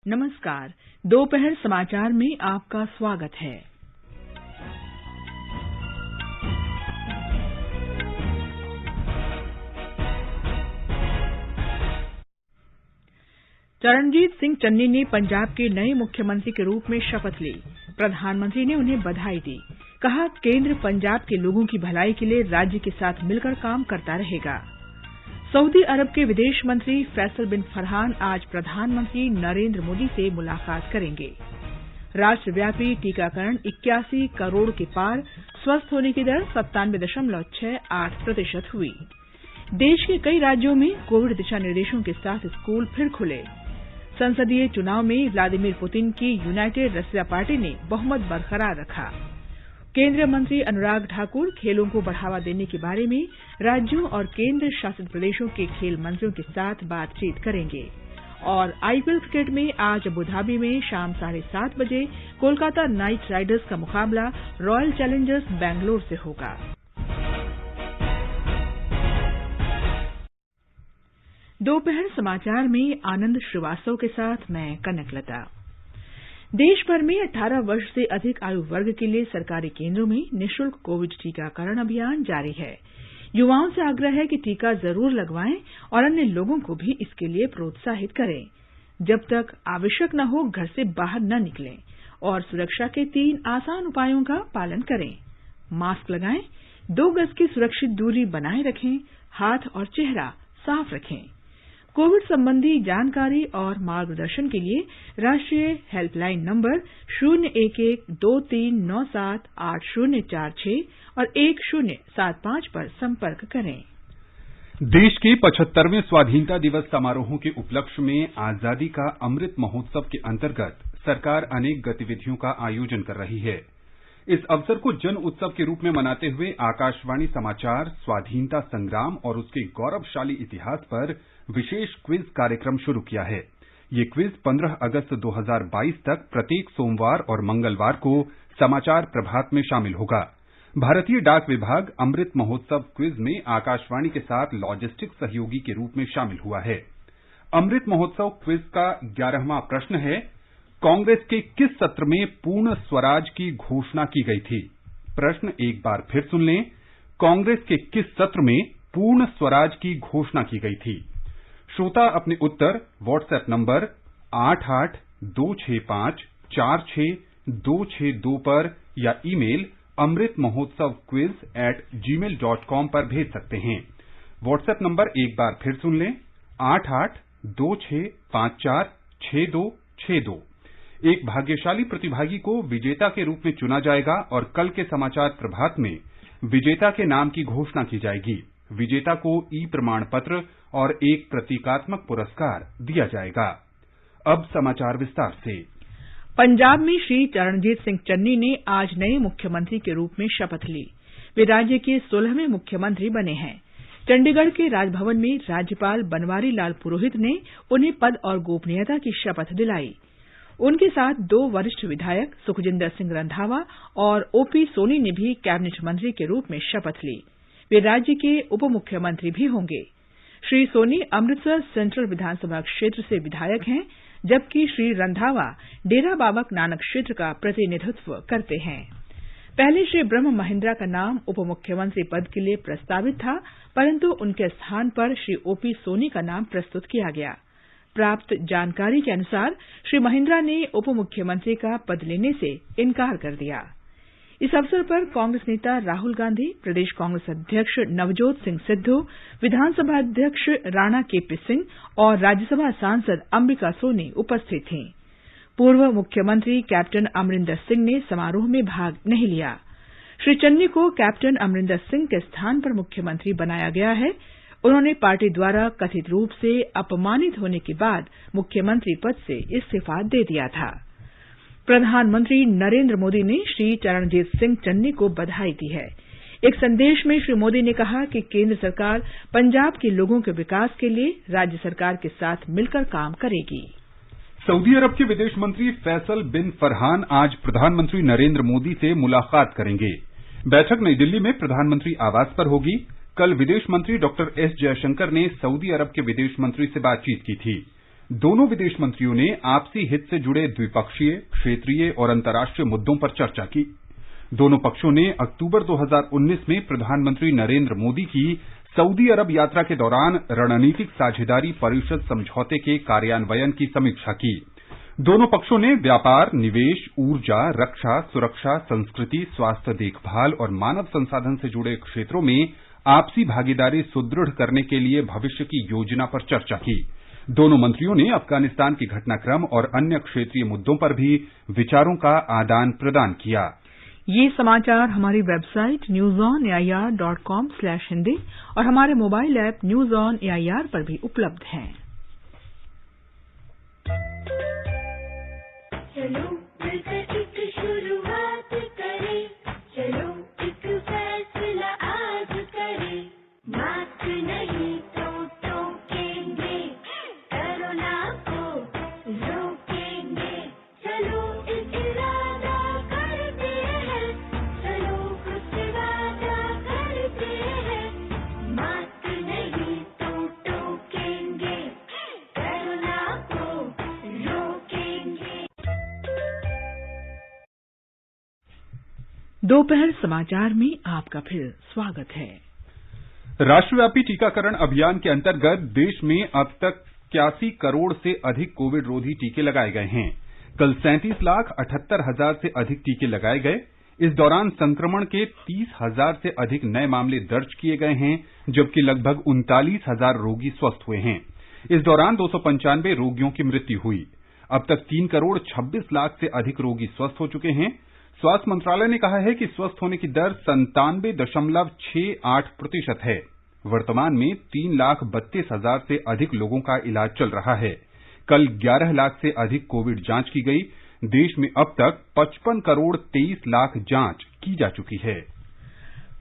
नमस्कार। दोपहर समाचार में आपका स्वागत है। चरणजीत सिंह चन्नी ने पंजाब के नए मुख्यमंत्री के रूप में शपथ ली। प्रधानमंत्री ने उन्हें बधाई दी। कहा, केंद्र पंजाब के लोगों की भलाई के लिए राज्य के साथ मिलकर काम करता रहेगा। सऊदी अरब के विदेश मंत्री फैसल बिन फरहान आज प्रधानमंत्री नरेंद्र मोदी से मुलाकात करेंगे। राष्ट्रव्यापी टीकाकरण 81 करोड़ के पार, स्वस्थ होने की दर 97.68% हुई। देश के कई राज्यों में कोविड दिशा निर्देशों के साथ स्कूल फिर खुले। संसदीय चुनाव में व्लादिमीर पुतिन की यूनाइटेड रसिया पार्टी ने बहुमत बरकरार रखा। केंद्रीय मंत्री अनुराग ठाकुर खेलों को बढ़ावा देने के बारे में राज्यों और केंद्र शासित प्रदेशों के खेल मंत्रियों के साथ बातचीत करेंगे। और आईपीएल क्रिकेट में आज अबुधाबी में शाम 7:30 बजे कोलकाता नाइट राइडर्स का मुकाबला रॉयल चैलेंजर्स बैंगलोर से होगा। दोपहर समाचार में आनंद श्रीवास्तव के साथ मैं कनकलता। देश भर में 18 वर्ष से अधिक आयु वर्ग के लिए सरकारी केंद्रों में निःशुल्क कोविड टीकाकरण अभियान जारी है। युवाओं से आग्रह है कि टीका जरूर लगवाएं और अन्य लोगों को भी इसके लिए प्रोत्साहित करें। जब तक आवश्यक न हो घर से बाहर न निकलें और सुरक्षा के 3 आसान उपायों का पालन करें। मास्क लगाएं, 2 गज की सुरक्षित दूरी बनाए रखें, हाथ और चेहरा साफ रखें। कोविड संबंधी जानकारी और मार्गदर्शन के लिए राष्ट्रीय हेल्पलाइन नंबर 01123978046 और 1075 पर संपर्क करें। देश के 75वें स्वाधीनता दिवस समारोहों के उपलक्ष्य में आजादी का अमृत महोत्सव के अंतर्गत सरकार अनेक गतिविधियों का आयोजन कर रही है। इस अवसर को जन उत्सव के रूप में मनाते हुए आकाशवाणी समाचार स्वाधीनता संग्राम और उसके गौरवशाली इतिहास पर विशेष क्विज कार्यक्रम शुरू किया है। ये क्विज 15 अगस्त 2022 तक प्रत्येक सोमवार और मंगलवार को समाचार प्रभात में शामिल होगा। भारतीय डाक विभाग अमृत महोत्सव क्विज में आकाशवाणी के साथ लॉजिस्टिक सहयोगी के रूप में शामिल हुआ है। अमृत महोत्सव क्विज का 11वां प्रश्न है, कांग्रेस के किस सत्र में पूर्ण स्वराज की घोषणा की गई थी? प्रश्न एक बार फिर सुन लें, कांग्रेस के किस सत्र में पूर्ण स्वराज की घोषणा की गई थी? श्रोता अपने उत्तर व्हाट्सएप नंबर 8826546262 पर या ईमेल amritmahotsavquiz@gmail.com पर भेज सकते हैं। व्हाट्सएप नंबर एक बार फिर सुन लें, 8826546262। एक भाग्यशाली प्रतिभागी को विजेता के रूप में चुना जाएगा और कल के समाचार प्रभात में विजेता के नाम की घोषणा की जाएगी। विजेता को ई प्रमाण पत्र और एक प्रतीकात्मक पुरस्कार दिया जाएगा। अब समाचार विस्तार से। पंजाब में श्री चरणजीत सिंह चन्नी ने आज नए मुख्यमंत्री के रूप में शपथ ली। वे राज्य के 16वें मुख्यमंत्री बने हैं। चंडीगढ़ के राजभवन में राज्यपाल बनवारी लाल पुरोहित ने उन्हें पद और गोपनीयता की शपथ दिलाई। उनके साथ 2 वरिष्ठ विधायक सुखजिंदर सिंह रंधावा और ओपी सोनी ने भी कैबिनेट मंत्री के रूप में शपथ ली। वे राज्य के उप मुख्यमंत्री भी होंगे। श्री सोनी अमृतसर सेंट्रल विधानसभा क्षेत्र से विधायक हैं, जबकि श्री रंधावा डेरा बाबा नानक क्षेत्र का प्रतिनिधित्व करते हैं। पहले श्री ब्रह्म महिंद्रा का नाम उप मुख्यमंत्री पद के लिए प्रस्तावित था, परंतु उनके स्थान पर श्री ओपी सोनी का नाम प्रस्तुत किया गया। प्राप्त जानकारी के अनुसार श्री महिंद्रा ने उप मुख्यमंत्री का पद लेने से इनकार कर दिया। इस अवसर पर कांग्रेस नेता राहुल गांधी, प्रदेश कांग्रेस अध्यक्ष नवजोत सिंह सिद्धू, विधानसभा अध्यक्ष राणा केपी सिंह और राज्यसभा सांसद अंबिका सोनी उपस्थित थीं। पूर्व मुख्यमंत्री कैप्टन अमरिंदर सिंह ने समारोह में भाग नहीं लिया। श्री चन्नी को कैप्टन अमरिंदर सिंह के स्थान पर मुख्यमंत्री बनाया गया है। उन्होंने पार्टी द्वारा कथित रूप से अपमानित होने के बाद मुख्यमंत्री पद से इस्तीफा दे दिया था। प्रधानमंत्री नरेंद्र मोदी ने श्री चरणजीत सिंह चन्नी को बधाई दी है। एक संदेश में श्री मोदी ने कहा कि केंद्र सरकार पंजाब के लोगों के विकास के लिए राज्य सरकार के साथ मिलकर काम करेगी। सऊदी अरब के विदेश मंत्री फैसल बिन फरहान आज प्रधानमंत्री नरेंद्र मोदी से मुलाकात करेंगे। बैठक नई दिल्ली में प्रधानमंत्री आवास पर होगी। कल विदेश मंत्री डॉक्टर एस जयशंकर ने सऊदी अरब के विदेश मंत्री से बातचीत की थी। दोनों विदेश मंत्रियों ने आपसी हित से जुड़े द्विपक्षीय, क्षेत्रीय और अंतर्राष्ट्रीय मुद्दों पर चर्चा की। दोनों पक्षों ने अक्टूबर 2019 में प्रधानमंत्री नरेंद्र मोदी की सऊदी अरब यात्रा के दौरान रणनीतिक साझेदारी परिषद समझौते के कार्यान्वयन की समीक्षा की। दोनों पक्षों ने व्यापार, निवेश, ऊर्जा, रक्षा, सुरक्षा, संस्कृति, स्वास्थ्य देखभाल और मानव संसाधन से जुड़े क्षेत्रों में आपसी भागीदारी सुदृढ़ करने के लिए भविष्य की योजना पर चर्चा की। दोनों मंत्रियों ने अफगानिस्तान के घटनाक्रम और अन्य क्षेत्रीय मुद्दों पर भी विचारों का आदान प्रदान किया। ये समाचार हमारी वेबसाइट newsonair.com/hindi और हमारे mobile app news on AIR पर भी उपलब्ध हैं। चलो मिलकर एक शुरुआत करें, चलो एक फैसला आज करें, मास्क नहीं तो टोकेंगे, कोरोना को रोकेंगे, चलो एक इरादा करते हैं, चलो कुछ वादा करते हैं, मास्क नहीं तो टोकेंगे, कोरोना को रोकेंगे। दोपहर समाचार में आपका फिर स्वागत है। राष्ट्रव्यापी टीकाकरण अभियान के अंतर्गत देश में अब तक 81 करोड़ से अधिक कोविड रोधी टीके लगाए गए हैं। कल 37,78,000 से अधिक टीके लगाए गए। इस दौरान संक्रमण के 30,000 से अधिक नए मामले दर्ज किए गए हैं, जबकि लगभग 39,000 रोगी स्वस्थ हुए हैं। इस दौरान 295 रोगियों की मृत्यु हुई। अब तक 3 करोड़ 26 लाख से अधिक रोगी स्वस्थ हो चुके हैं। स्वास्थ्य मंत्रालय ने कहा है कि स्वस्थ होने की दर 97.68% है। वर्तमान में 3,32,000 से अधिक लोगों का इलाज चल रहा है। कल 11 लाख से अधिक कोविड जांच की गई। देश में अब तक 55 करोड़ 23 लाख जांच की जा चुकी है।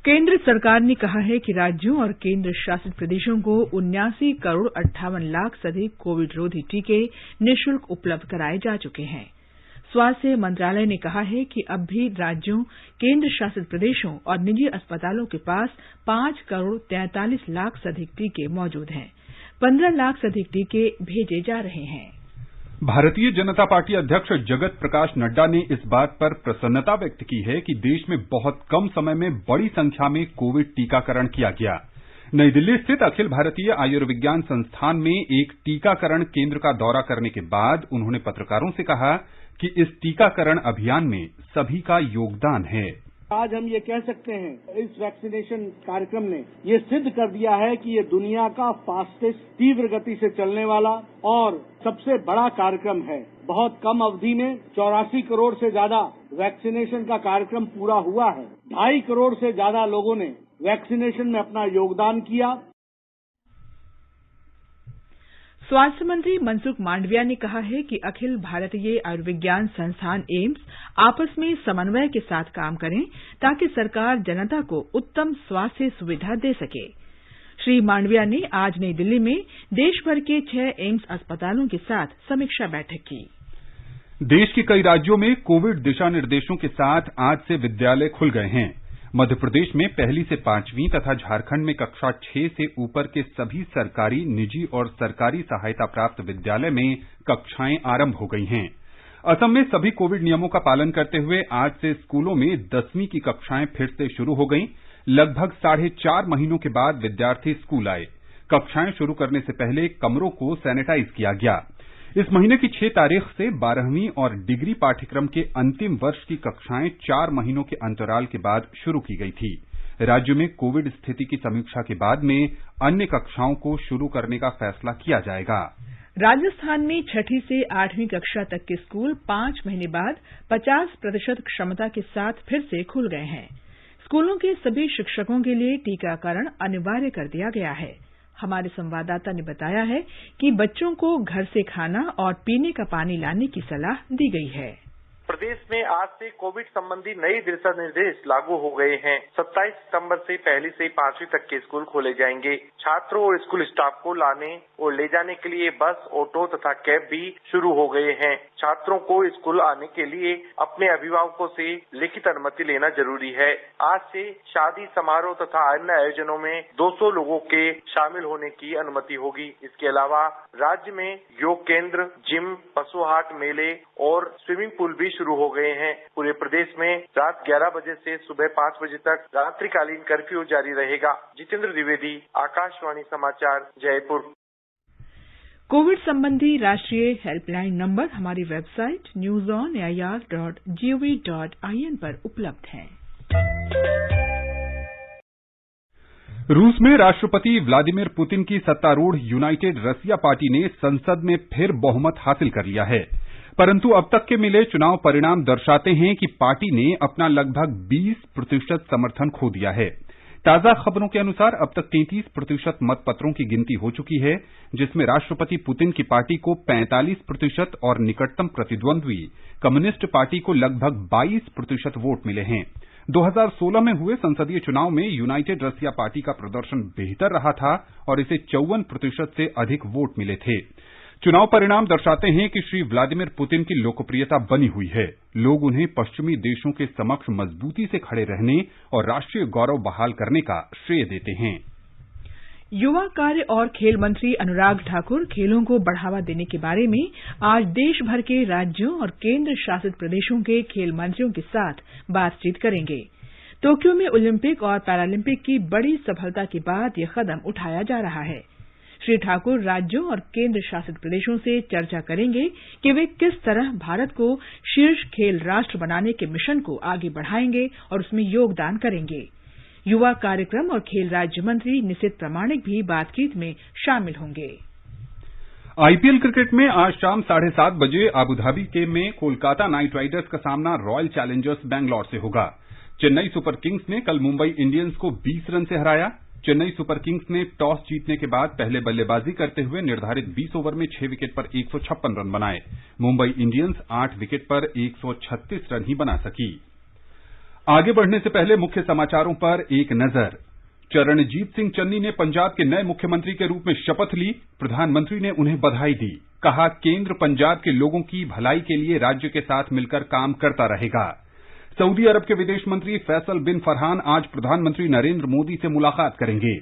केंद्र सरकार ने कहा है कि राज्यों और केंद्र शासित प्रदेशों को 79 करोड़ 58 लाख से अधिक कोविड रोधी टीके निःशुल्क उपलब्ध कराए जा चुके हैं। स्वास्थ्य मंत्रालय ने कहा है कि अब भी राज्यों, केंद्र शासित प्रदेशों और निजी अस्पतालों के पास 5 करोड़ 43 लाख से अधिक टीके मौजूद हैं। 15 लाख से अधिक टीके भेजे जा रहे हैं। भारतीय जनता पार्टी अध्यक्ष जगत प्रकाश नड्डा ने इस बात पर प्रसन्नता व्यक्त की है कि देश में बहुत कम समय में बड़ी संख्या में कोविड टीकाकरण किया गया। नई दिल्ली स्थित अखिल भारतीय आयुर्विज्ञान संस्थान में एक टीकाकरण केंद्र का दौरा करने के बाद उन्होंने पत्रकारों से कहा कि इस टीकाकरण अभियान में सभी का योगदान है। आज हम ये कह सकते हैं, इस वैक्सीनेशन कार्यक्रम ने ये सिद्ध कर दिया है कि ये दुनिया का फास्टेस्ट, तीव्र गति से चलने वाला और सबसे बड़ा कार्यक्रम है। बहुत कम अवधि में 84 करोड़ से ज्यादा वैक्सीनेशन का कार्यक्रम पूरा हुआ है। 2.5 करोड़ से ज्यादा लोगों ने वैक्सीनेशन में अपना योगदान किया। स्वास्थ्य मंत्री मनसुख मांडविया ने कहा है कि अखिल भारतीय आयुर्विज्ञान संस्थान एम्स आपस में समन्वय के साथ काम करें ताकि सरकार जनता को उत्तम स्वास्थ्य सुविधा दे सके। श्री मांडविया ने आज नई दिल्ली में देशभर के 6 एम्स अस्पतालों के साथ समीक्षा बैठक की। देश के कई राज्यों में कोविड दिशा निर्देशों के साथ आज से विद्यालय खुल गए हैं। मध्य प्रदेश में 1 से 5वीं तथा झारखंड में कक्षा 6 से ऊपर के सभी सरकारी, निजी और सरकारी सहायता प्राप्त विद्यालय में कक्षाएं आरंभ हो गई हैं। असम में सभी कोविड नियमों का पालन करते हुए आज से स्कूलों में 10वीं की कक्षाएं फिर से शुरू हो गईं। लगभग 4.5 महीनों के बाद विद्यार्थी स्कूल आए। कक्षाएं शुरू करने से पहले कमरों को सैनिटाइज किया गया। इस महीने की 6 तारीख से 12वीं और डिग्री पाठ्यक्रम के अंतिम वर्ष की कक्षाएं 4 महीनों के अंतराल के बाद शुरू की गई थी। राज्य में कोविड स्थिति की समीक्षा के बाद में अन्य कक्षाओं को शुरू करने का फैसला किया जाएगा। राजस्थान में 6ठी से 8वीं कक्षा तक के स्कूल 5 महीने बाद 50% क्षमता के साथ फिर से खुल गए हैं। स्कूलों के सभी शिक्षकों के लिए टीकाकरण अनिवार्य कर दिया गया है। हमारे संवाददाता ने बताया है कि बच्चों को घर से खाना और पीने का पानी लाने की सलाह दी गई है। प्रदेश में आज से कोविड संबंधी नए दिशा निर्देश लागू हो गए हैं। 27 सितंबर से 1 से 5वीं तक के स्कूल खोले जाएंगे। छात्रों और स्कूल स्टाफ को लाने और ले जाने के लिए बस, ऑटो तथा कैब भी शुरू हो गए हैं। छात्रों को स्कूल आने के लिए अपने अभिभावकों से लिखित अनुमति लेना जरूरी है। आज से शादी समारोह तथा अन्य आयोजनों में 200 लोगों के शामिल होने की अनुमति होगी। इसके अलावा राज्य में योग केंद्र, जिम, पशु हाट, मेले और स्विमिंग पूल भी शुरू हो गए हैं। पूरे प्रदेश में रात 11 बजे से सुबह 5 बजे तक रात्रिकालीन कर्फ्यू जारी रहेगा। जितेंद्र द्विवेदी, आकाशवाणी समाचार, जयपुर। कोविड संबंधी राष्ट्रीय हेल्पलाइन नंबर हमारी वेबसाइट newsonair.gov.in पर उपलब्ध है। रूस में राष्ट्रपति व्लादिमीर पुतिन की सत्तारूढ़ यूनाइटेड रसिया पार्टी ने संसद में फिर बहुमत हासिल कर लिया है, परंतु अब तक के मिले चुनाव परिणाम दर्शाते हैं कि पार्टी ने अपना लगभग 20% समर्थन खो दिया है। ताजा खबरों के अनुसार अब तक 33% मतपत्रों की गिनती हो चुकी है, जिसमें राष्ट्रपति पुतिन की पार्टी को 45% और निकटतम प्रतिद्वंद्वी कम्युनिस्ट पार्टी को लगभग 22% वोट मिले हैं। 2016 में हुए संसदीय चुनाव में यूनाइटेड रसिया पार्टी का प्रदर्शन बेहतर रहा था और इसे 54% से अधिक वोट मिले थे। चुनाव परिणाम दर्शाते हैं कि श्री व्लादिमीर पुतिन की लोकप्रियता बनी हुई है। लोग उन्हें पश्चिमी देशों के समक्ष मजबूती से खड़े रहने और राष्ट्रीय गौरव बहाल करने का श्रेय देते हैं। युवा कार्य और खेल मंत्री अनुराग ठाकुर खेलों को बढ़ावा देने के बारे में आज देश भर के राज्यों और केंद्र शासित प्रदेशों के खेल मंत्रियों के साथ बातचीत करेंगे। टोक्यो में ओलंपिक और पैरालंपिक की बड़ी सफलता के बाद यह कदम उठाया जा रहा है। श्री ठाकुर राज्यों और केंद्र शासित प्रदेशों से चर्चा करेंगे कि वे किस तरह भारत को शीर्ष खेल राष्ट्र बनाने के मिशन को आगे बढ़ाएंगे और उसमें योगदान करेंगे। युवा कार्यक्रम और खेल राज्य मंत्री निशित प्रामाणिक भी बातचीत में शामिल होंगे। आईपीएल क्रिकेट में आज शाम 7:30 बजे अबुधाबी में कोलकाता नाइट राइडर्स का सामना रॉयल चैलेंजर्स बैंगलोर से होगा। चेन्नई सुपर किंग्स ने कल मुंबई इंडियंस को 20 रन से हराया। चेन्नई सुपर किंग्स ने टॉस जीतने के बाद पहले बल्लेबाजी करते हुए निर्धारित 20 ओवर में 6 विकेट पर 156 रन बनाए। मुंबई इंडियंस 8 विकेट पर 136 रन ही बना सकी। आगे बढ़ने से पहले मुख्य समाचारों पर एक नजर। चरणजीत सिंह चन्नी ने पंजाब के नए मुख्यमंत्री के रूप में शपथ ली। प्रधानमंत्री ने उन्हें बधाई दी। कहा, केंद्र पंजाब के लोगों की भलाई के लिए राज्य के साथ मिलकर काम करता रहेगा। सऊदी अरब के विदेश मंत्री फैसल बिन फरहान आज प्रधानमंत्री नरेंद्र मोदी से मुलाकात करेंगे।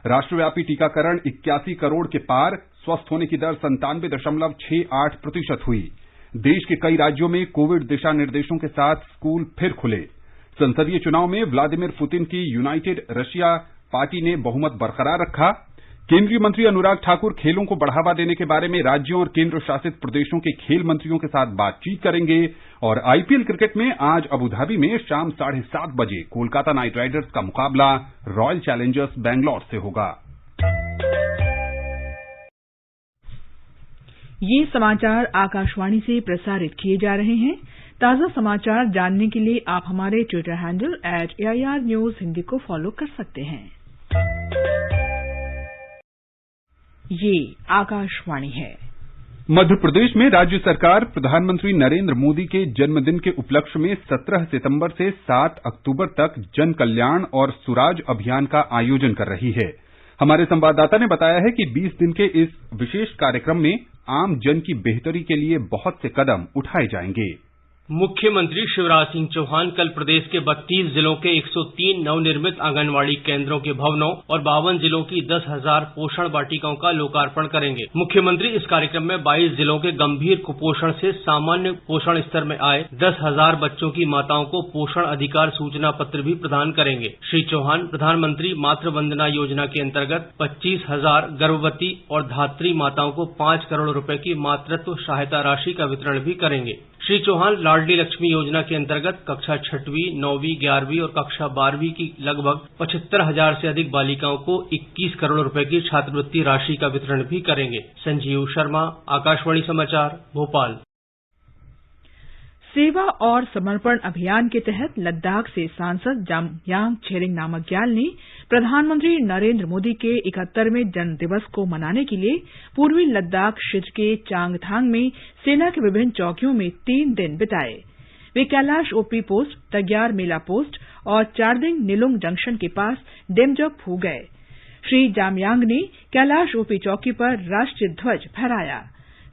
राष्ट्रव्यापी टीकाकरण 81 करोड़ के पार, स्वस्थ होने की दर 97.68% हुई। देश के कई राज्यों में कोविड दिशा निर्देशों के साथ स्कूल फिर खुले। संसदीय चुनाव में व्लादिमीर पुतिन की यूनाइटेड रशिया पार्टी ने बहुमत बरकरार रखा। केंद्रीय मंत्री अनुराग ठाकुर खेलों को बढ़ावा देने के बारे में राज्यों और केंद्र शासित प्रदेशों के खेल मंत्रियों के साथ बातचीत करेंगे। और आईपीएल क्रिकेट में आज अबुधाबी में शाम 7:30 बजे कोलकाता नाइट राइडर्स का मुकाबला रॉयल चैलेंजर्स बैंगलोर से होगा। ये समाचार आकाशवाणी से प्रसारित किए जा रहे हैं। ताजा समाचार जानने के लिए आप हमारे Twitter handle @AIR News Hindi को फॉलो कर सकते हैं। ये आकाशवाणी है। मध्य प्रदेश में राज्य सरकार प्रधानमंत्री नरेंद्र मोदी के जन्मदिन के उपलक्ष्य में 17 सितंबर से 7 अक्टूबर तक जन कल्याण और सुराज अभियान का आयोजन कर रही है। हमारे संवाददाता ने बताया है कि 20 दिन के इस विशेष कार्यक्रम में आम जन की बेहतरी के लिए बहुत से कदम उठाए जाएंगे। मुख्यमंत्री शिवराज सिंह चौहान कल प्रदेश के 32 जिलों के 103 नवनिर्मित आंगनवाड़ी केंद्रों के भवनों और 52 जिलों की 10,000 पोषण वाटिकाओं का लोकार्पण करेंगे। मुख्यमंत्री इस कार्यक्रम में 22 जिलों के गंभीर कुपोषण से सामान्य पोषण स्तर में आए 10,000 बच्चों की माताओं को पोषण अधिकार सूचना पत्र भी प्रदान करेंगे। श्री चौहान प्रधानमंत्री मातृ वंदना योजना के अंतर्गत 25,000 गर्भवती और धात्री माताओं को 5 करोड़ रुपए की मातृत्व सहायता राशि का वितरण भी करेंगे। श्री चौहान लाडली लक्ष्मी योजना के अंतर्गत कक्षा 6वीं, 9वीं, 11वीं और कक्षा 12वीं की लगभग 75,000 से अधिक बालिकाओं को 21 करोड़ रुपए की छात्रवृत्ति राशि का वितरण भी करेंगे। संजीव शर्मा, आकाशवाणी समाचार, भोपाल। सेवा और समर्पण अभियान के तहत लद्दाख से सांसद जामयांग छेरिंग नामग्याल ने प्रधानमंत्री नरेंद्र मोदी के 71वें जन्म दिवस को मनाने के लिए पूर्वी लद्दाख क्षेत्र के चांगथांग में सेना के विभिन्न चौकियों में 3 दिन बिताए। वे कैलाश ओपी पोस्ट, तग्यार मेला पोस्ट और चारदिंग निलुंग जंक्शन के पास डेमजोग फू गए। श्री जामयांग ने कैलाश ओपी चौकी पर राष्ट्रीय ध्वज फहराया।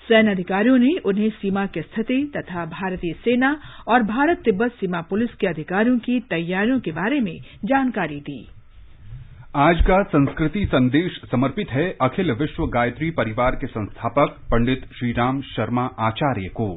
सैन्य अधिकारियों ने उन्हें सीमा की स्थिति तथा भारतीय सेना और भारत तिब्बत सीमा पुलिस के अधिकारियों की तैयारियों के बारे में जानकारी दी। आज का संस्कृति संदेश समर्पित है अखिल विश्व गायत्री परिवार के संस्थापक पंडित श्रीराम शर्मा आचार्य को।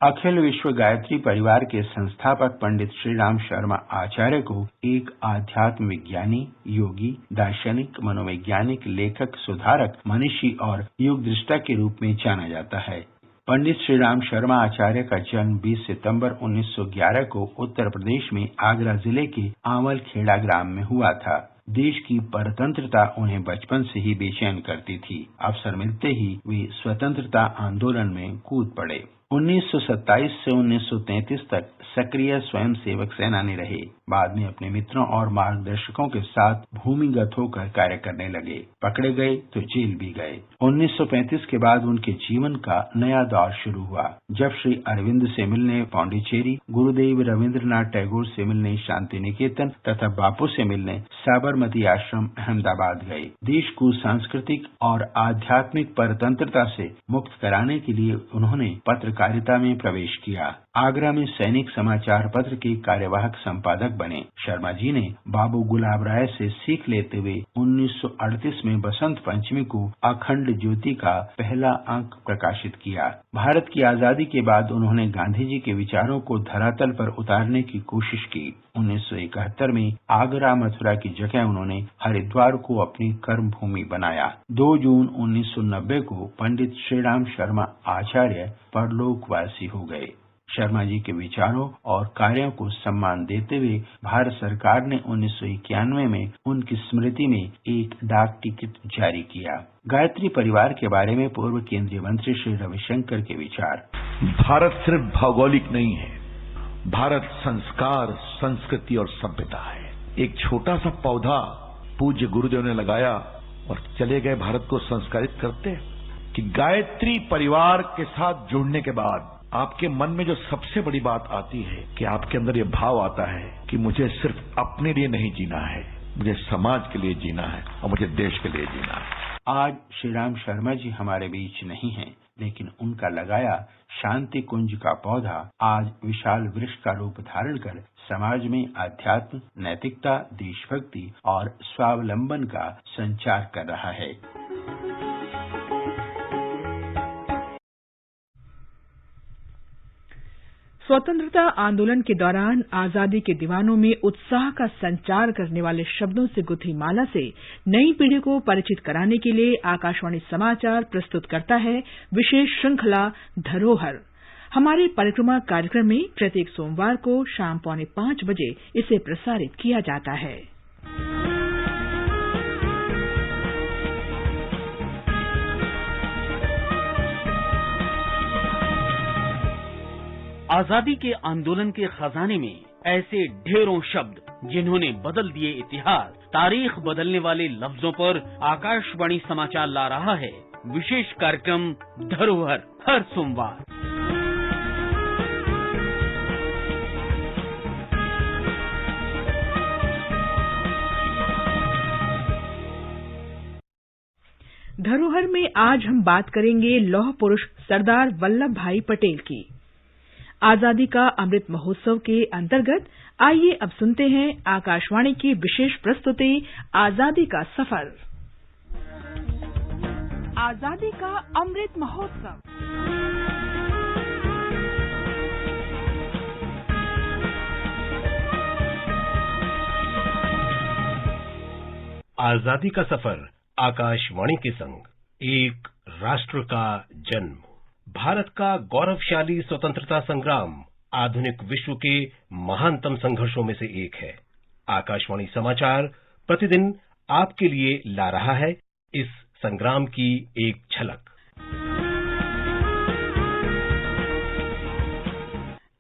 अखिल विश्व गायत्री परिवार के संस्थापक पंडित श्रीराम शर्मा आचार्य को एक आध्यात्म विज्ञानी, योगी, दार्शनिक, मनोवैज्ञानिक, लेखक, सुधारक, मनीषी और युग दृष्टा के रूप में जाना जाता है। पंडित श्रीराम शर्मा आचार्य का जन्म 20 सितंबर 1911 को उत्तर प्रदेश में आगरा जिले के आंवल खेड़ा ग्राम में हुआ था। देश की परतंत्रता उन्हें बचपन से ही बेचैन करती थी। अवसर मिलते ही वे स्वतंत्रता आंदोलन में कूद पड़े। 1927 से 1933 तक सक्रिय स्वयंसेवक सेनानी रहे। बाद में अपने मित्रों और मार्गदर्शकों के साथ भूमिगत होकर कार्य करने लगे। पकड़े गए तो जेल भी गए। 1935 के बाद उनके जीवन का नया दौर शुरू हुआ, जब श्री अरविंद से मिलने पांडिचेरी, गुरुदेव रविंद्रनाथ टैगोर से मिलने शांति निकेतन तथा बापू से मिलने साबरमती आश्रम अहमदाबाद गए। देश को सांस्कृतिक और आध्यात्मिक परतंत्रता से मुक्त कराने के लिए उन्होंने पत्रकारिता में प्रवेश किया। आगरा में सैनिक समाचार पत्र के कार्यवाहक संपादक बने। शर्मा जी ने बाबू गुलाब राय से सीख लेते हुए 1938 में बसंत पंचमी को अखंड ज्योति का पहला अंक प्रकाशित किया। भारत की आजादी के बाद उन्होंने गांधी जी के विचारों को धरातल पर उतारने की कोशिश की। 1971 में आगरा मथुरा की जगह उन्होंने हरिद्वार को अपनी कर्म भूमि बनाया। 2 जून 1990 को पंडित श्रीराम शर्मा आचार्य परलोकवासी हो गए। शर्मा जी के विचारों और कार्यों को सम्मान देते हुए भारत सरकार ने 1991 में उनकी स्मृति में एक डाक टिकट जारी किया। गायत्री परिवार के बारे में पूर्व केंद्रीय मंत्री श्री रविशंकर के विचार। भारत सिर्फ भौगोलिक नहीं है, भारत संस्कार, संस्कृति और सभ्यता है। एक छोटा सा पौधा पूज्य गुरुदेव ने लगाया और चले गए भारत को संस्कारित करते। कि गायत्री परिवार के साथ जुड़ने के बाद आपके मन में जो सबसे बड़ी बात आती है कि आपके अंदर ये भाव आता है कि मुझे सिर्फ अपने लिए नहीं जीना है, मुझे समाज के लिए जीना है और मुझे देश के लिए जीना है। आज श्रीराम शर्मा जी हमारे बीच नहीं हैं, लेकिन उनका लगाया शांति कुंज का पौधा आज विशाल वृक्ष का रूप धारण कर समाज में आध्यात्म, नैतिकता, देशभक्ति और स्वावलंबन का संचार कर रहा है। स्वतंत्रता आंदोलन के दौरान आजादी के दीवानों में उत्साह का संचार करने वाले शब्दों से गुथी माला से नई पीढ़ी को परिचित कराने के लिए आकाशवाणी समाचार प्रस्तुत करता है विशेष श्रृंखला धरोहर। हमारे परिक्रमा कार्यक्रम में प्रत्येक सोमवार को शाम 4:45 बजे इसे प्रसारित किया जाता है। आजादी के आंदोलन के खजाने में ऐसे ढेरों शब्द जिन्होंने बदल दिए इतिहास, तारीख बदलने वाले लफ्जों पर आकाशवाणी समाचार ला रहा है विशेष कार्यक्रम धरोहर हर सोमवार। धरोहर में आज हम बात करेंगे लौह पुरुष सरदार वल्लभ भाई पटेल की। आजादी का अमृत महोत्सव के अंतर्गत आइए अब सुनते हैं आकाशवाणी की विशेष प्रस्तुति आजादी का सफर। आजादी का अमृत महोत्सव। आजादी का सफर आकाशवाणी के संग एक राष्ट्र का जन्म। भारत का गौरवशाली स्वतंत्रता संग्राम आधुनिक विश्व के महानतम संघर्षों में से एक है। आकाशवाणी समाचार प्रतिदिन आपके लिए ला रहा है इस संग्राम की एक झलक।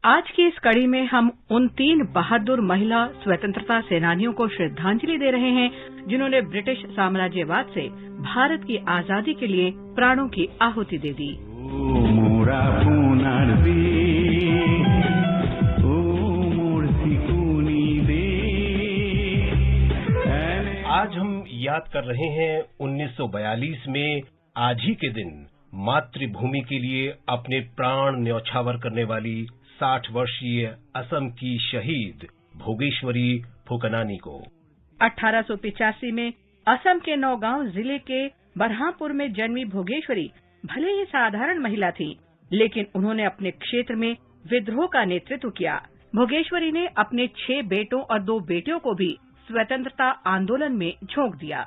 आज की इस कड़ी में हम उन 3 बहादुर महिला स्वतंत्रता सेनानियों को श्रद्धांजलि दे रहे हैं जिन्होंने ब्रिटिश साम्राज्यवाद से भारत की आजादी के लिए प्राणों की आहुति दे दी। आज हम याद कर रहे हैं 1942 में आज ही के दिन मातृभूमि के लिए अपने प्राण न्यौछावर करने वाली 60 वर्षीय असम की शहीद भोगेश्वरी फुकनानी को। 1885 में असम के नौगांव जिले के बरहापुर में जन्मी भोगेश्वरी भले ही साधारण महिला थी, लेकिन उन्होंने अपने क्षेत्र में विद्रोह का नेतृत्व किया। भोगेश्वरी ने अपने 6 बेटों और 2 बेटियों को भी स्वतंत्रता आंदोलन में झोंक दिया।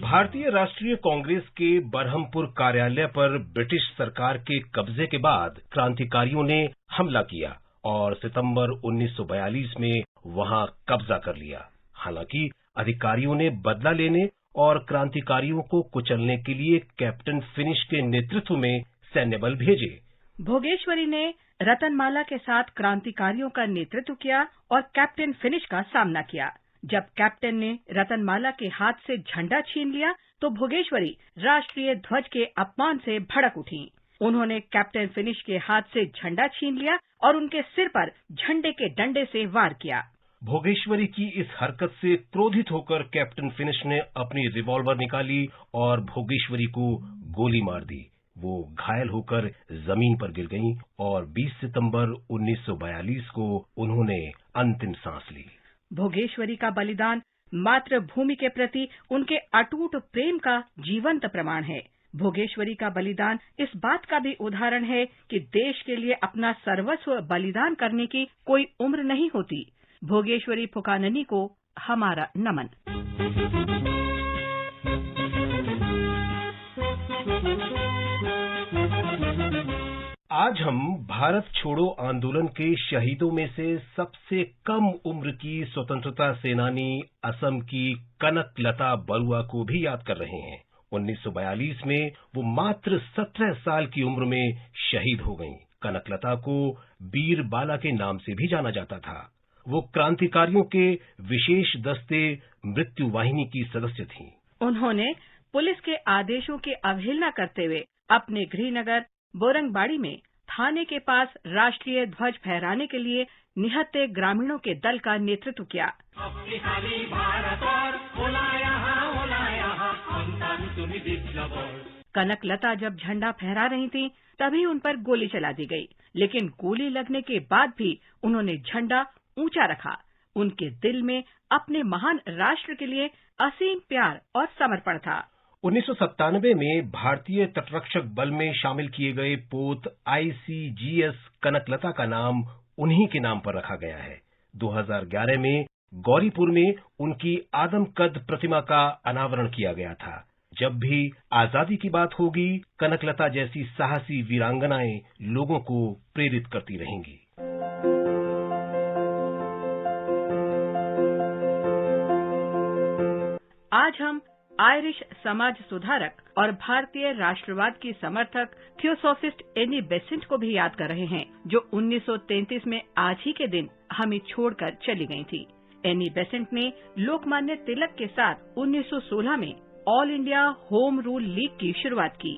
भारतीय राष्ट्रीय कांग्रेस के बरहमपुर कार्यालय पर ब्रिटिश सरकार के कब्जे के बाद क्रांतिकारियों ने हमला किया और सितंबर 1942 में वहां कब्जा कर लिया। हालांकि अधिकारियों ने बदला लेने और क्रांतिकारियों को कुचलने के लिए कैप्टन फिनिश के नेतृत्व में सैन्य बल भेजे। भोगेश्वरी ने रतनमाला के साथ क्रांतिकारियों का नेतृत्व किया और कैप्टन फिनिश का सामना किया। जब कैप्टन ने रतनमाला के हाथ से झंडा छीन लिया तो भोगेश्वरी राष्ट्रीय ध्वज के अपमान से भड़क उठी। उन्होंने कैप्टन फिनिश के हाथ से झंडा छीन लिया और उनके सिर पर झंडे के डंडे से वार किया। भोगेश्वरी की इस हरकत से क्रोधित होकर कैप्टन फिनिश ने अपनी रिवॉल्वर निकाली और भोगेश्वरी को गोली मार दी। वो घायल होकर जमीन पर गिर गईं और 20 सितंबर 1942 को उन्होंने अंतिम सांस ली। भोगेश्वरी का बलिदान मातृभूमि के प्रति उनके अटूट प्रेम का जीवंत प्रमाण है। भोगेश्वरी का बलिदान इस बात का भी उदाहरण है कि देश के लिए अपना सर्वस्व बलिदान करने की कोई उम्र नहीं होती। भोगेश्वरी फुकाननी को हमारा नमन। आज हम भारत छोड़ो आंदोलन के शहीदों में से सबसे कम उम्र की स्वतंत्रता सेनानी असम की कनकलता बरुआ को भी याद कर रहे हैं। 1942 में वो मात्र 17 साल की उम्र में शहीद हो गईं। कनकलता को बीर बाला के नाम से भी जाना जाता था। वो क्रांतिकारियों के विशेष दस्ते मृत्यु वाहिनी की सदस्य थीं। उन्होंने पुलिस के आदेशों की अवहेलना करते हुए अपने गृहनगर बोरंगबाड़ी में थाने के पास राष्ट्रीय ध्वज फहराने के लिए निहत्थे ग्रामीणों के दल का नेतृत्व किया। कनकलता जब झंडा फहरा रही थीं, तभी उन पर गोली चला दी गई, लेकिन गोली लगने के बाद भी उन्होंने झंडा ऊंचा रखा। उनके दिल में अपने महान राष्ट्र के लिए असीम प्यार और समर्पण था। 1997 में भारतीय तटरक्षक बल में शामिल किए गए पोत ICGS कनकलता का नाम उन्हीं के नाम पर रखा गया है। 2011 में गौरीपुर में उनकी आदमकद प्रतिमा का अनावरण किया गया था। जब भी आजादी की बात होगी, कनकलता जैसी साहसी वीरांगनाएं लोगों को प्रेरित करती रहेंगी। आज हम आयरिश समाज सुधारक और भारतीय राष्ट्रवाद की समर्थक थियोसोफिस्ट एनी बेसेंट को भी याद कर रहे हैं, जो 1933 में आज ही के दिन हमें छोड़कर चली गई थी। एनी बेसेंट ने लोकमान्य तिलक के साथ 1916 में all India home rule league की शुरुआत की।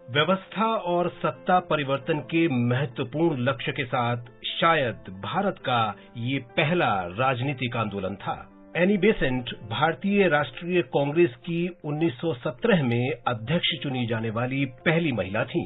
व्यवस्था और सत्ता परिवर्तन के महत्वपूर्ण लक्ष्य के साथ शायद भारत का ये पहला राजनीतिक आंदोलन था। एनी बेसेंट भारतीय राष्ट्रीय कांग्रेस की 1917 में अध्यक्ष चुनी जाने वाली पहली महिला थीं।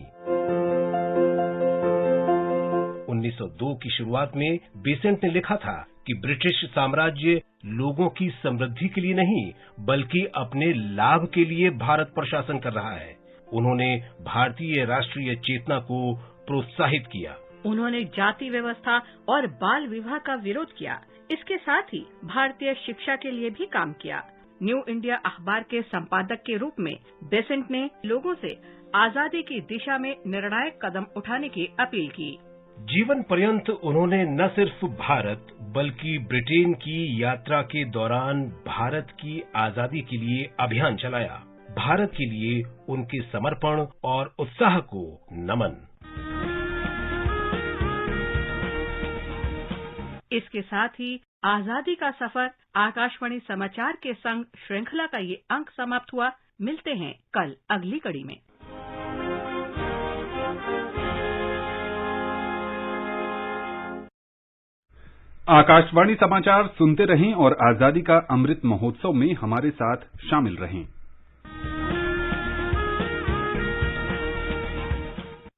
1902 की शुरुआत में बेसेंट ने लिखा था कि ब्रिटिश साम्राज्य लोगों की समृद्धि के लिए नहीं, बल्कि अपने लाभ के लिए भारत पर शासन कर रहा है। उन्होंने भारतीय राष्ट्रीय चेतना को प्रोत्साहित किया। उन्होंने जाति व्यवस्था और बाल विवाह का विरोध किया। इसके साथ ही भारतीय शिक्षा के लिए भी काम किया। न्यू इंडिया अखबार के संपादक के रूप में बेसेंट ने लोगों से आजादी की दिशा में निर्णायक कदम उठाने की अपील की। जीवन पर्यंत उन्होंने न सिर्फ भारत बल्कि ब्रिटेन की यात्रा के दौरान भारत की आजादी के लिए अभियान चलाया। भारत के लिए उनके समर्पण और उत्साह को नमन। इसके साथ ही आजादी का सफर आकाशवाणी समाचार के संग श्रृंखला का ये अंक समाप्त हुआ। मिलते हैं कल अगली कड़ी में। आकाशवाणी समाचार सुनते रहें और आजादी का अमृत महोत्सव में हमारे साथ शामिल रहें।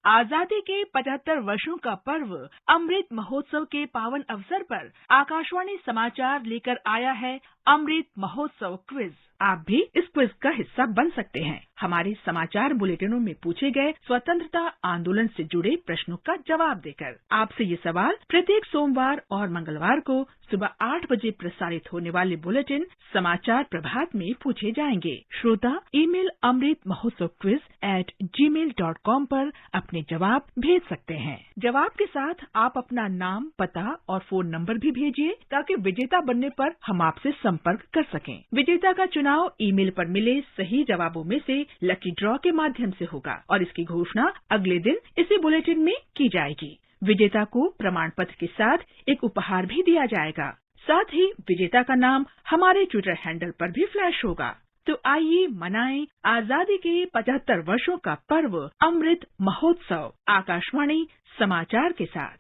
आजादी के 75 वर्षों का पर्व अमृत महोत्सव के पावन अवसर पर आकाशवाणी समाचार लेकर आया है अमृत महोत्सव क्विज। आप भी इस क्विज का हिस्सा बन सकते हैं। हमारे समाचार बुलेटिनों में पूछे गए स्वतंत्रता आंदोलन से जुड़े प्रश्नों का जवाब देकर। आपसे ये सवाल प्रत्येक सोमवार और मंगलवार को सुबह 8 बजे प्रसारित होने वाले बुलेटिन समाचार प्रभात में पूछे जाएंगे। श्रोता ईमेल amritmahotsavquiz@gmail.com पर अपने जवाब भेज सकते हैं। जवाब के साथ आप अपना नाम, पता और फोन नंबर भी भेजिए ताकि विजेता बनने पर हम आपसे संपर्क कर सकें। विजेता का चुनाव ईमेल पर मिले सही जवाबों में से लकी ड्रॉ के माध्यम से होगा और इसकी घोषणा अगले दिन इसी बुलेटिन में की जाएगी। विजेता को प्रमाण पत्र के साथ एक उपहार भी दिया जाएगा। साथ ही विजेता का नाम हमारे ट्विटर हैंडल पर भी फ्लैश होगा। तो आइए मनाएं आजादी के 75 वर्षों का पर्व अमृत महोत्सव आकाशवाणी समाचार के साथ।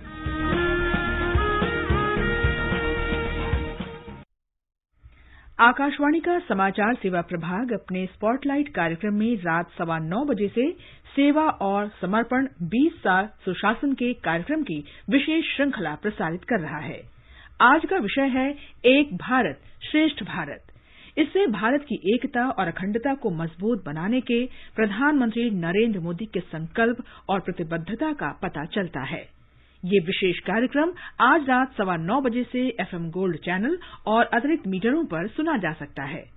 आकाशवाणी का समाचार सेवा प्रभाग अपने स्पॉटलाइट कार्यक्रम में रात 9:15 बजे से सेवा और समर्पण 20 साल सुशासन के कार्यक्रम की विशेष श्रृंखला प्रसारित कर रहा है। आज का विषय है एक भारत श्रेष्ठ भारत। इससे भारत की एकता और अखंडता को मजबूत बनाने के प्रधानमंत्री नरेंद्र मोदी के संकल्प और प्रतिबद्धता का पता चलता है। ये विशेष कार्यक्रम आज रात 9:15 बजे से FM गोल्ड चैनल और अतिरिक्त मीटरों पर सुना जा सकता है।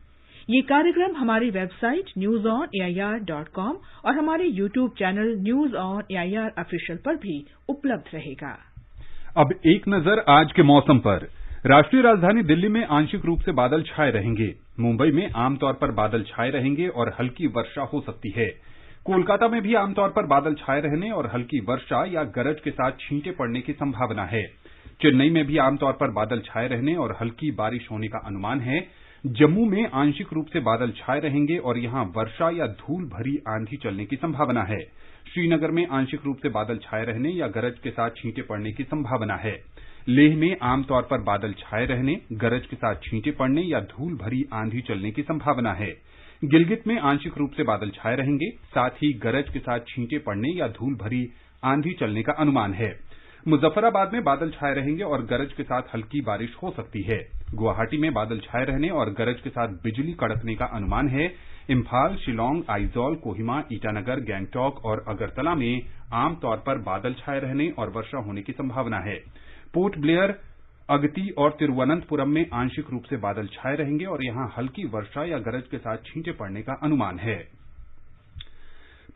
ये कार्यक्रम हमारी वेबसाइट newsonair.com और हमारे YouTube channel news on AIR official पर भी उपलब्ध रहेगा। अब एक नजर आज के मौसम पर। राष्ट्रीय राजधानी दिल्ली में आंशिक रूप से बादल छाए रहेंगे। मुंबई में आमतौर पर बादल छाए रहेंगे और हल्की वर्षा हो सकती है। कोलकाता में भी आमतौर पर बादल छाए रहने और हल्की वर्षा या गरज के साथ छींटे पड़ने की संभावना है। चेन्नई में भी आमतौर पर बादल छाए रहने और हल्की बारिश होने का अनुमान है। जम्मू में आंशिक रूप से बादल छाए रहेंगे और यहां वर्षा या धूल भरी आंधी चलने की संभावना है। श्रीनगर में आंशिक रूप से बादल छाए रहने या गरज के साथ छींटे पड़ने की संभावना है। लेह में आमतौर पर बादल छाए रहने, गरज के साथ छींटे पड़ने या धूल भरी आंधी चलने की संभावना है। गिलगित में आंशिक रूप से बादल छाए रहेंगे, साथ ही गरज के साथ छींटे पड़ने या धूल भरी आंधी चलने का अनुमान है। मुजफ्फराबाद में बादल छाए रहेंगे और गरज के साथ हल्की बारिश हो सकती है। गुवाहाटी में बादल छाए रहने और गरज के साथ बिजली कड़कने का अनुमान है। इम्फाल, शिलांग, आइजॉल, कोहिमा, ईटानगर, गैंगटॉक और अगरतला में आमतौर पर बादल छाए रहने और वर्षा होने की संभावना है। पोर्ट ब्लेयर, अगती और तिरुवनंतपुरम में आंशिक रूप से बादल छाए रहेंगे और यहां हल्की वर्षा या गरज के साथ छींटे पड़ने का अनुमान है।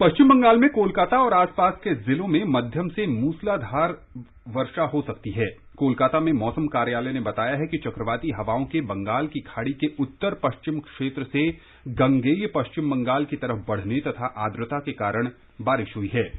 पश्चिम बंगाल में कोलकाता और आसपास के जिलों में मध्यम से मूसलाधार वर्षा हो सकती है। कोलकाता में मौसम कार्यालय ने बताया है कि चक्रवाती हवाओं के बंगाल की खाड़ी के उत्तर पश्चिम क्षेत्र से गंगेय पश्चिम बंगाल की तरफ बढ़ने तथा आर्द्रता के कारण बारिश हुई है।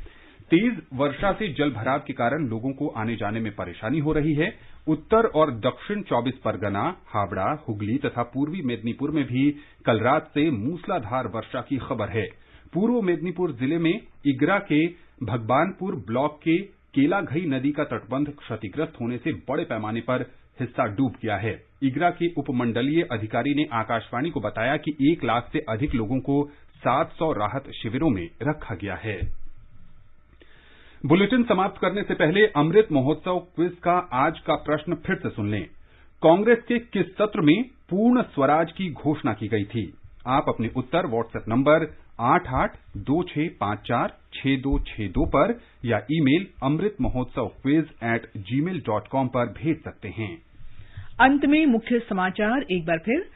तेज वर्षा से जल भराव के कारण लोगों को आने जाने में परेशानी हो रही है। उत्तर और दक्षिण 24 परगना, हावड़ा, हुगली तथा पूर्वी मेदिनीपुर में भी कल रात से मूसलाधार वर्षा की खबर है। पूर्व मेदिनीपुर जिले में इगरा के भगवानपुर ब्लॉक के केलाघई नदी का तटबंध क्षतिग्रस्त होने से बड़े पैमाने पर हिस्सा डूब गया है। इगरा के उपमंडलीय अधिकारी ने आकाशवाणी को बताया कि 1 लाख से अधिक लोगों को 700 राहत शिविरों में रखा गया है। बुलेटिन समाप्त करने से पहले अमृत महोत्सव क्विज का आज का प्रश्न फिर से सुन लें। कांग्रेस के किस सत्र में पूर्ण स्वराज की घोषणा की गई थी? आप अपने उत्तर व्हाट्सएप नंबर 8826546262 पर या ईमेल amritmahotsavquiz@gmail.com पर भेज सकते हैं। अंत में मुख्य समाचार एक बार फिर।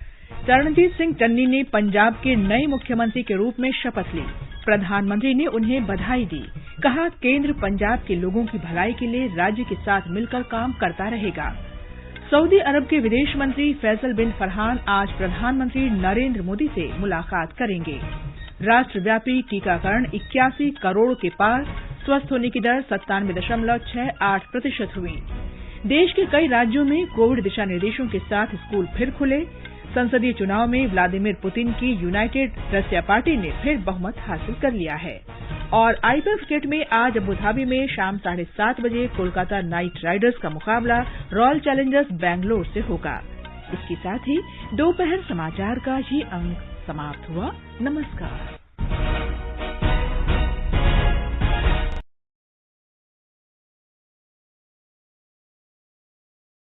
चरणजीत सिंह चन्नी ने पंजाब के नए मुख्यमंत्री के रूप में शपथ ली। प्रधानमंत्री ने उन्हें बधाई दी। कहा, केंद्र पंजाब के लोगों की भलाई के लिए राज्य के साथ मिलकर काम करता रहेगा। सऊदी अरब के विदेश मंत्री फैसल बिन फरहान आज प्रधानमंत्री नरेंद्र मोदी से मुलाकात करेंगे। राष्ट्रव्यापी टीकाकरण 81 करोड़ के पार, स्वस्थ होने की दर 97.68% हुई। देश के कई राज्यों में कोविड दिशा निर्देशों के साथ स्कूल फिर खुले। संसदीय चुनाव में व्लादिमीर पुतिन की यूनाइटेड रसिया पार्टी ने फिर बहुमत हासिल कर लिया है। और आईपीएल क्रिकेट में आज अबुधाबी में शाम 7:30 बजे कोलकाता नाइट राइडर्स का मुकाबला रॉयल चैलेंजर्स बैंगलोर से होगा। इसके साथ ही दोपहर समाचार का ये अंक समाप्त हुआ। नमस्कार।